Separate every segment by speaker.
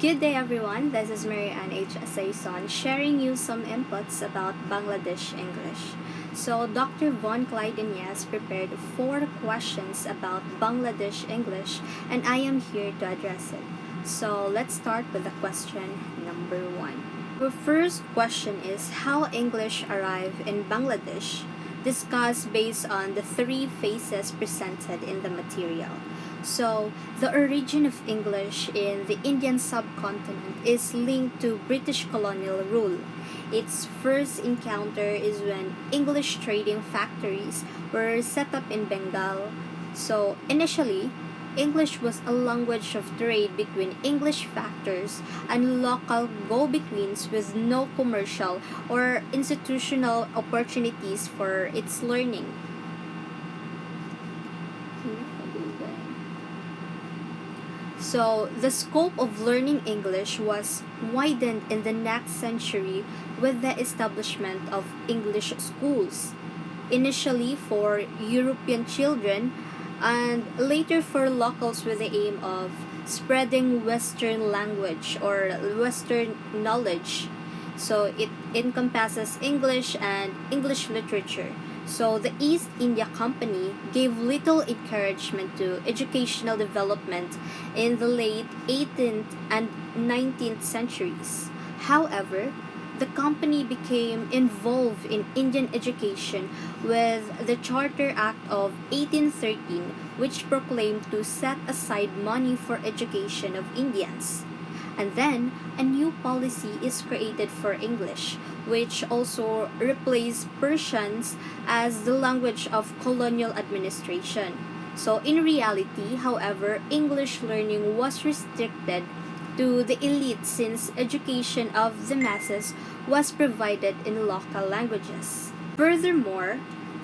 Speaker 1: Good day everyone, this is Mary Ann H. Saison sharing you some inputs about Bangladesh English. So Dr. Von Clyde-Inyas prepared 4 questions about Bangladesh English and I am here to address it. So let's start with the question number 1. The first question is how English arrived in Bangladesh, discussed based on the 3 phases presented in the material. So, the origin of English in the Indian subcontinent is linked to British colonial rule. Its first encounter is when English trading factories were set up in Bengal. So, initially, English was a language of trade between English factors and local go-betweens with no commercial or institutional opportunities for its learning. So, the scope of learning English was widened in the next century with the establishment of English schools, initially for European children and later for locals with the aim of spreading Western language or Western knowledge. So, it encompasses English and English literature. So the East India Company gave little encouragement to educational development in the late 18th and 19th centuries. However, the company became involved in Indian education with the Charter Act of 1813, which proclaimed to set aside money for education of Indians. And then, a new policy is created for English, which also replaced Persians as the language of colonial administration. So, in reality, however, English learning was restricted to the elite since education of the masses was provided in local languages. Furthermore,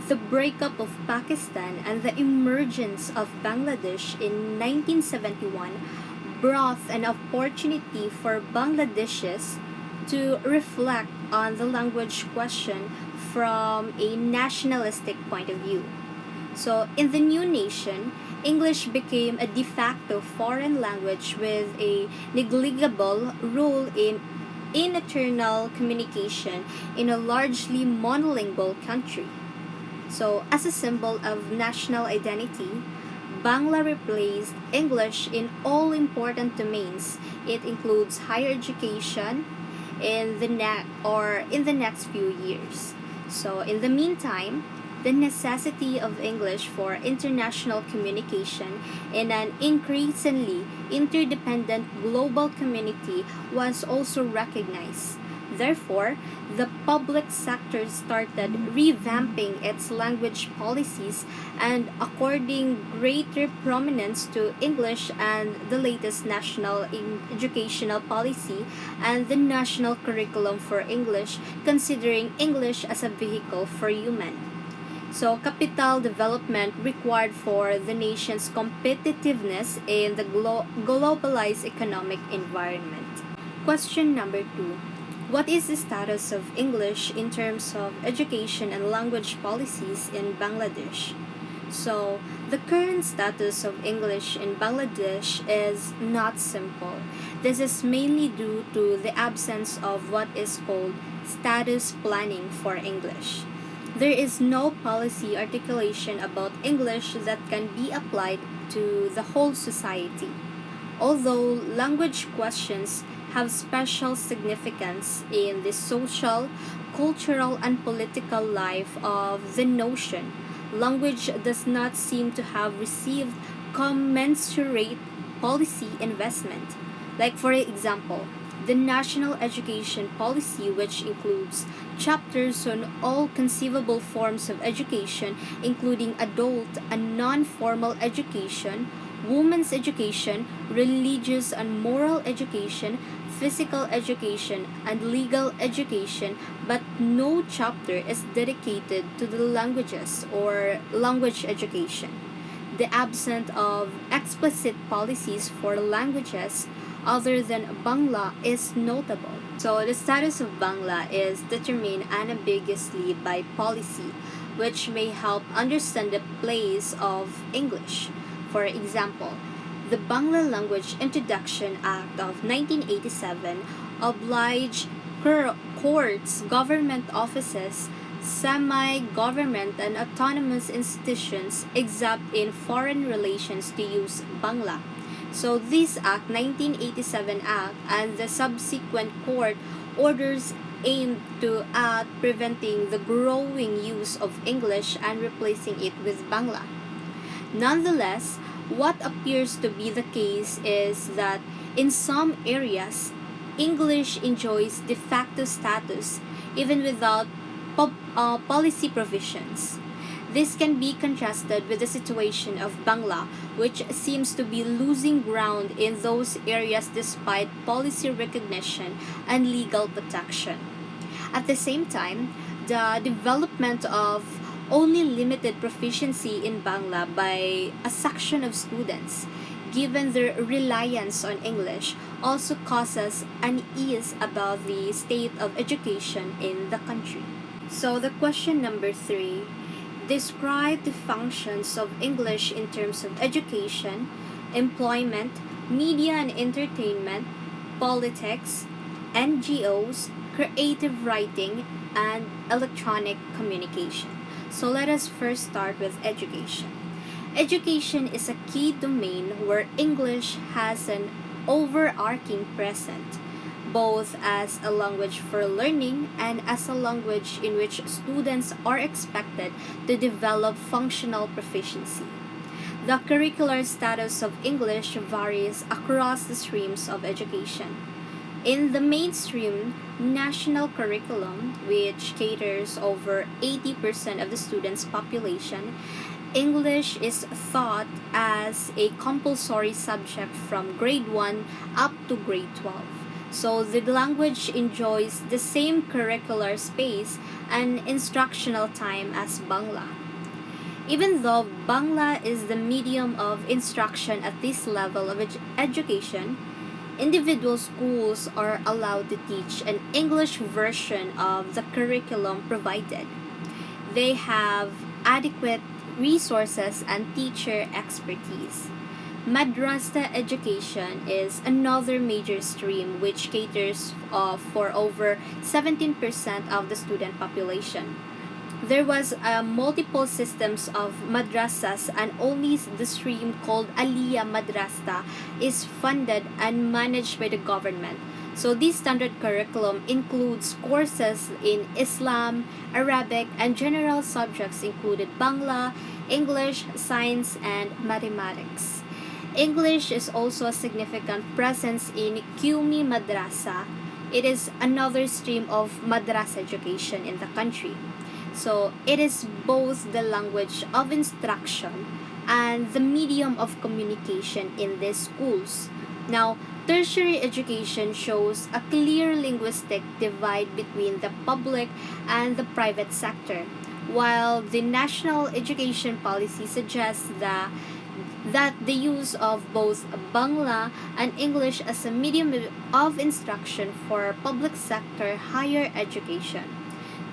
Speaker 1: the breakup of Pakistan and the emergence of Bangladesh in 1971 brought an opportunity for Bangladeshis to reflect on the language question from a nationalistic point of view. So, in the new nation, English became a de facto foreign language with a negligible role in internal communication in a largely monolingual country. So, as a symbol of national identity, Bangla replaced English in all important domains. It includes higher education in the next few years. So, in the meantime, the necessity of English for international communication in an increasingly interdependent global community was also recognized. Therefore, the public sector started revamping its language policies and according greater prominence to English and the latest national educational policy and the national curriculum for English, considering English as a vehicle for human. So, capital development required for the nation's competitiveness in the globalized economic environment. Question number 2. What is the status of English in terms of education and language policies in Bangladesh? So, the current status of English in Bangladesh is not simple. This is mainly due to the absence of what is called status planning for English. There is no policy articulation about English that can be applied to the whole society. Although language questions have special significance in the social, cultural, and political life of the nation, language does not seem to have received commensurate policy investment. Like, for example, the National Education Policy, which includes chapters on all conceivable forms of education, including adult and non formal education, women's education, religious and moral education, physical education, and legal education, but no chapter is dedicated to the languages or language education. The absence of explicit policies for languages other than Bangla is notable. So, the status of Bangla is determined unambiguously by policy, which may help understand the place of English. For example, the Bangla Language Introduction Act of 1987 obliged courts, government offices, semi-government and autonomous institutions except in foreign relations to use Bangla. So this Act, 1987 Act, and the subsequent court orders aimed to at preventing the growing use of English and replacing it with Bangla. Nonetheless, what appears to be the case is that in some areas, English enjoys de facto status even without policy provisions. This can be contrasted with the situation of Bangla, which seems to be losing ground in those areas despite policy recognition and legal protection. At the same time, the development of only limited proficiency in Bangla by a section of students, given their reliance on English, also causes unease about the state of education in the country. So, the question number 3: describe the functions of English in terms of education, employment, media and entertainment, politics, NGOs, creative writing, and electronic communication. So let us first start with education. Education is a key domain where English has an overarching presence, both as a language for learning and as a language in which students are expected to develop functional proficiency. The curricular status of English varies across the streams of education. In the mainstream national curriculum, which caters over 80% of the students' population, English is taught as a compulsory subject from grade 1 up to grade 12. So the language enjoys the same curricular space and instructional time as Bangla. Even though Bangla is the medium of instruction at this level of education, individual schools are allowed to teach an English version of the curriculum provided. They have adequate resources and teacher expertise. Madrasa education is another major stream which caters for over 17% of the student population. There was multiple systems of madrasas, and only the stream called Aliyah Madrasa is funded and managed by the government. So this standard curriculum includes courses in Islam, Arabic, and general subjects included Bangla, English, science, and mathematics. English is also a significant presence in Qumi Madrasa. It is another stream of madrasa education in the country. So it is both the language of instruction and the medium of communication in these schools. Now, tertiary education shows a clear linguistic divide between the public and the private sector, while the national education policy suggests that the use of both Bangla and English as a medium of instruction for public sector higher education.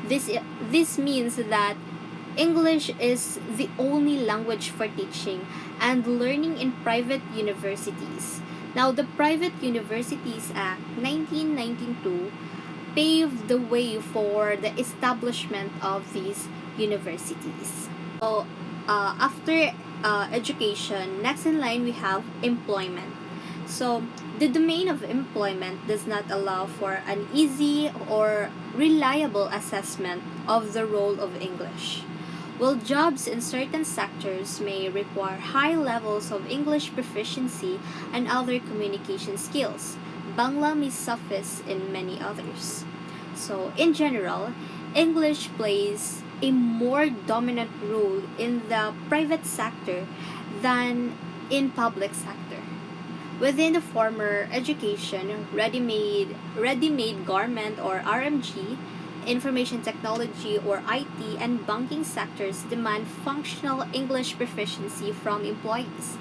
Speaker 1: This means that English is the only language for teaching and learning in private universities. Now, the Private Universities Act 1992 paved the way for the establishment of these universities. So, after education, next in line we have employment. So, the domain of employment does not allow for an easy or reliable assessment of the role of English. While jobs in certain sectors may require high levels of English proficiency and other communication skills, Bangla may suffice in many others. So, in general, English plays a more dominant role in the private sector than in public sector. Within the former education, ready-made garment or RMG, information technology or IT, and banking sectors demand functional English proficiency from employees.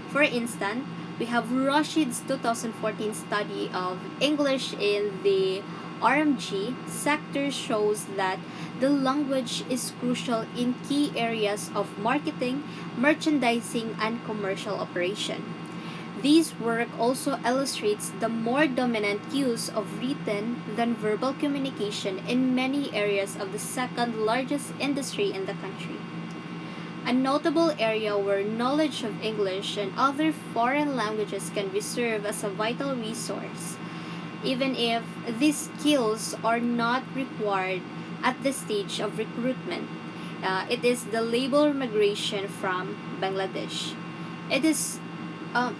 Speaker 1: For instance, we have Rashid's 2014 study of English in the RMG sector shows that the language is crucial in key areas of marketing, merchandising, and commercial operation. This work also illustrates the more dominant use of written than verbal communication in many areas of the second largest industry in the country. A notable area where knowledge of English and other foreign languages can be served as a vital resource, even if these skills are not required at the stage of recruitment. It is the labor migration from Bangladesh. It is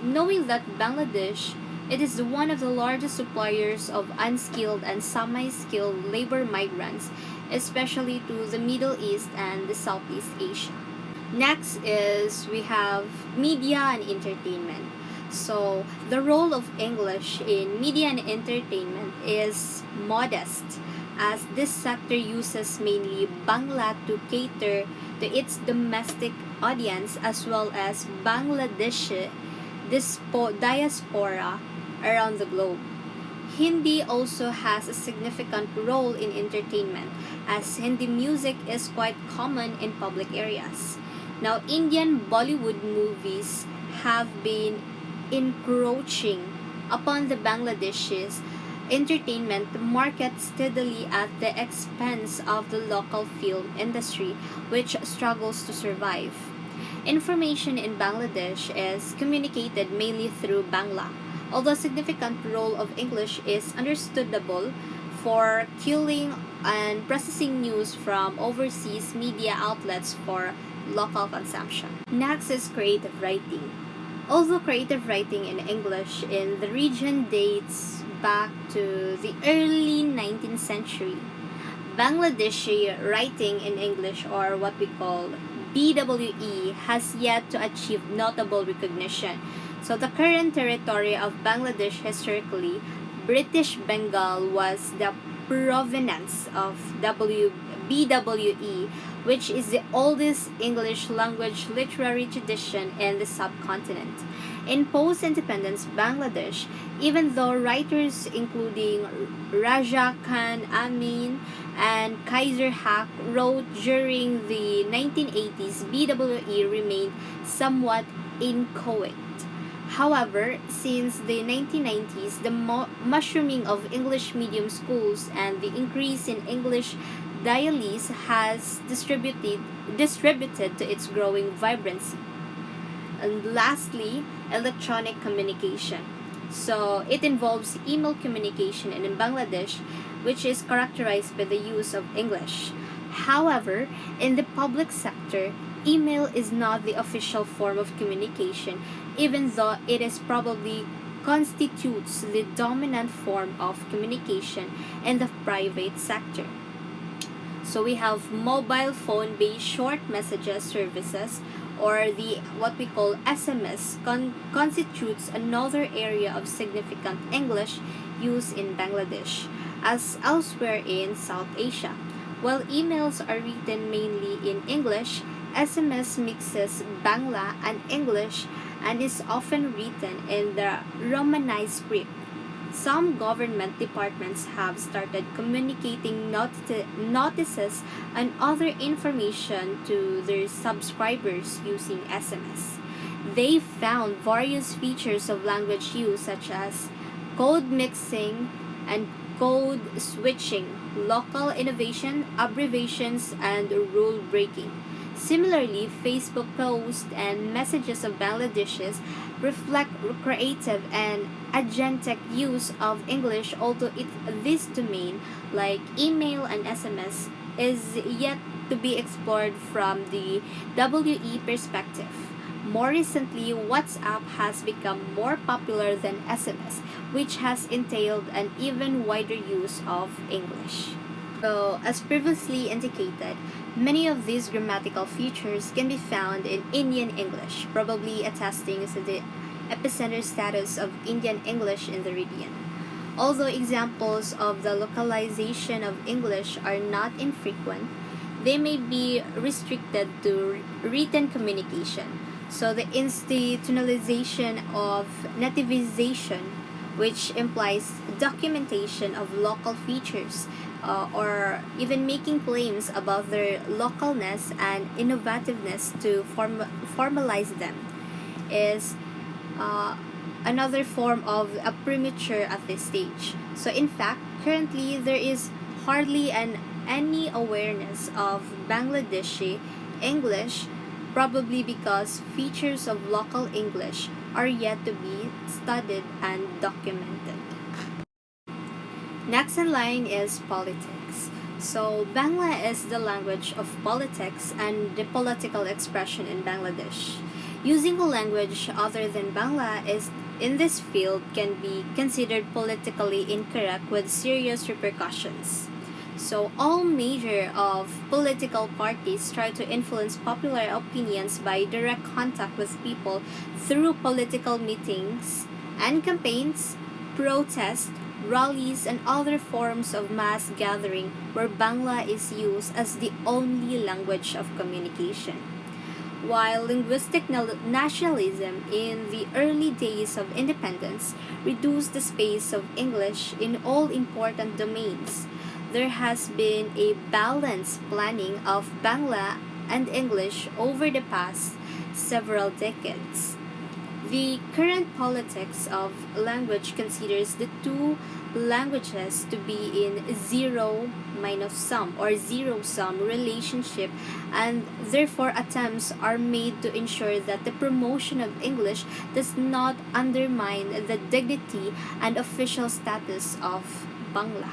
Speaker 1: knowing that Bangladesh it is one of the largest suppliers of unskilled and semi-skilled labor migrants, especially to the Middle East and the Southeast Asia. Next is we have media and entertainment. So the role of English in media and entertainment is modest as this sector uses mainly Bangla to cater to its domestic audience as well as Bangladeshi diaspora around the globe. Hindi also has a significant role in entertainment as Hindi music is quite common in public areas. Now, Indian Bollywood movies have been encroaching upon the Bangladeshis entertainment market steadily at the expense of the local film industry, which struggles to survive. Information in Bangladesh is communicated mainly through Bangla, although a significant role of English is understandable for culling and processing news from overseas media outlets for local consumption. Next is creative writing. Although creative writing in English in the region dates back to the early 19th century, Bangladeshi writing in English, or what we call BWE, has yet to achieve notable recognition. So the current territory of Bangladesh historically, British Bengal was the provenance of BWE, which is the oldest English language literary tradition in the subcontinent. In post-independence Bangladesh, even though writers including Raja Khan Amin and Kaiser Haq wrote during the 1980s, BWE remained somewhat inchoate. However, since the 1990s, the mushrooming of English medium schools and the increase in English dialects has distributed to its growing vibrancy. And lastly, electronic communication. So it involves email communication in Bangladesh, which is characterized by the use of English. However, in the public sector, email is not the official form of communication, even though it is probably constitutes the dominant form of communication in the private sector. So we have mobile phone based short messages services, or the what we call SMS constitutes another area of significant English use in Bangladesh as elsewhere in South Asia. While emails are written mainly in English, SMS mixes Bangla and English and is often written in the Romanized script. Some government departments have started communicating notices and other information to their subscribers using SMS. They found various features of language use such as code mixing and code switching, local innovation, abbreviations, and rule breaking. Similarly, Facebook posts and messages of Bangladeshis reflect creative and agentic use of English, although this domain, like email and SMS, is yet to be explored from the WE perspective. More recently, WhatsApp has become more popular than SMS, which has entailed an even wider use of English. So, as previously indicated, many of these grammatical features can be found in Indian English, probably attesting to the epicenter status of Indian English in the region. Although examples of the localization of English are not infrequent, they may be restricted to written communication. So the institutionalization of nativization, which implies documentation of local features or even making claims about their localness and innovativeness to formalize them, is uh, another form of a premature at this stage. So in fact, currently there is hardly any awareness of Bangladeshi English, probably because features of local English are yet to be studied and documented. Next in line is politics. So, Bangla is the language of politics and the political expression in Bangladesh. Using a language other than Bangla is in this field can be considered politically incorrect with serious repercussions. So, all major of political parties try to influence popular opinions by direct contact with people through political meetings and campaigns, protests, rallies, and other forms of mass gathering where Bangla is used as the only language of communication. While linguistic nationalism in the early days of independence reduced the space of English in all important domains, there has been a balanced planning of Bangla and English over the past several decades. The current politics of language considers the two languages to be in zero minus sum or zero sum relationship, and therefore attempts are made to ensure that the promotion of English does not undermine the dignity and official status of Bangla.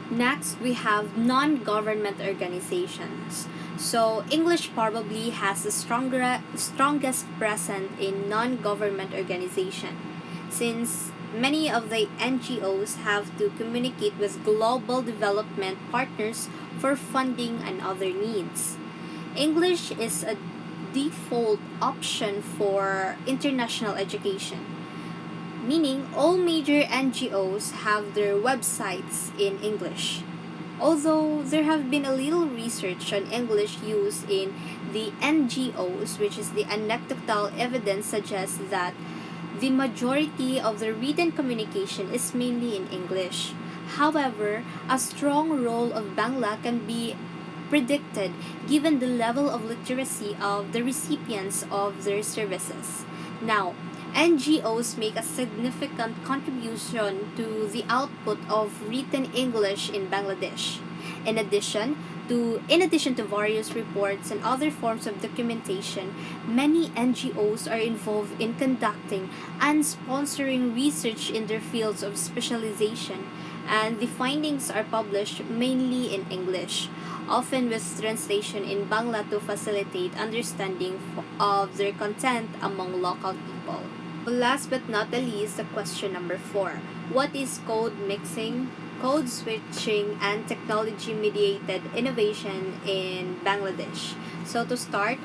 Speaker 1: Next, we have non-government organizations. So, English probably has the strongest presence in non-government organization, since many of the NGOs have to communicate with global development partners for funding and other needs. English is a default option for international education, meaning all major NGOs have their websites in English. Although there have been a little research on English use in the NGOs, which is the anecdotal evidence suggests that the majority of the written communication is mainly in English. However, a strong role of Bangla can be predicted given the level of literacy of the recipients of their services. Now, NGOs make a significant contribution to the output of written English in Bangladesh. In addition to various reports and other forms of documentation, many NGOs are involved in conducting and sponsoring research in their fields of specialization, and the findings are published mainly in English, often with translation in Bangla to facilitate understanding of their content among local people. Last but not the least, the question number 4. What is code mixing, code switching, and technology-mediated innovation in Bangladesh? So to start,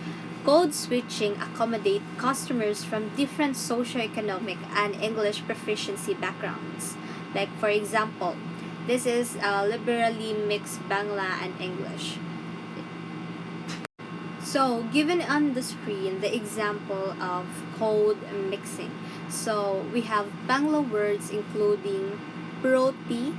Speaker 1: code switching accommodates customers from different socioeconomic and English proficiency backgrounds. Like for example, this is a liberally mixed Bangla and English. So, given on the screen, the example of code mixing. So, we have Bangla words including proti,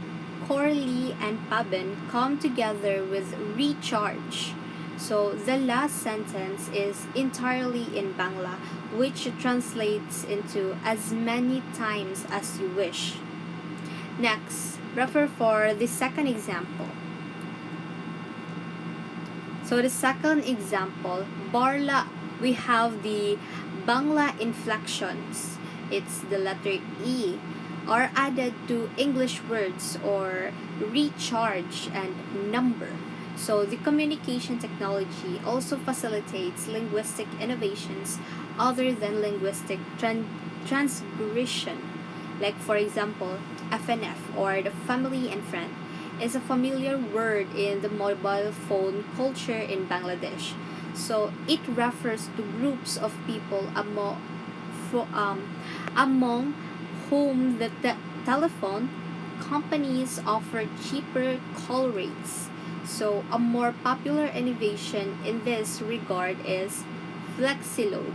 Speaker 1: corli, and paben come together with recharge. So, the last sentence is entirely in Bangla, which translates into as many times as you wish. Next, refer for the second example. So the second example, Barla, we have the Bangla inflections. It's the letter E are added to English words or recharge and number. So the communication technology also facilitates linguistic innovations other than linguistic transgression. Like for example, FNF or the family and friend is a familiar word in the mobile phone culture in Bangladesh. So it refers to groups of people among whom the telephone companies offer cheaper call rates. So a more popular innovation in this regard is FlexiLoad,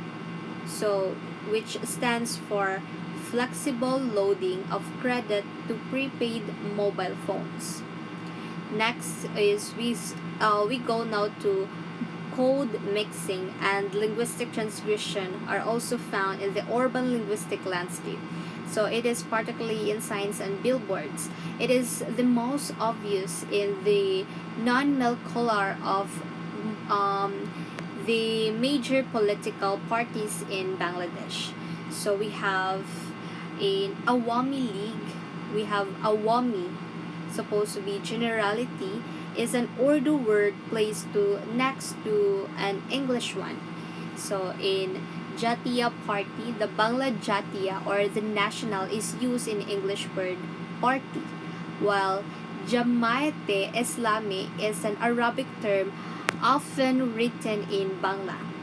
Speaker 1: so which stands for flexible loading of credit to prepaid mobile phones. Next is we go now to code mixing and linguistic transgression are also found in the urban linguistic landscape. So it is particularly in signs and billboards. It is the most obvious in the non-molecular of um, the major political parties in Bangladesh. So we have in Awami League, we have Awami, supposed to be generality, is an Urdu word placed to next to an English one. So in Jatiya Party, the Bangla Jatiya or the national is used in English word party, while Jamaate Islami is an Arabic term often written in Bangla.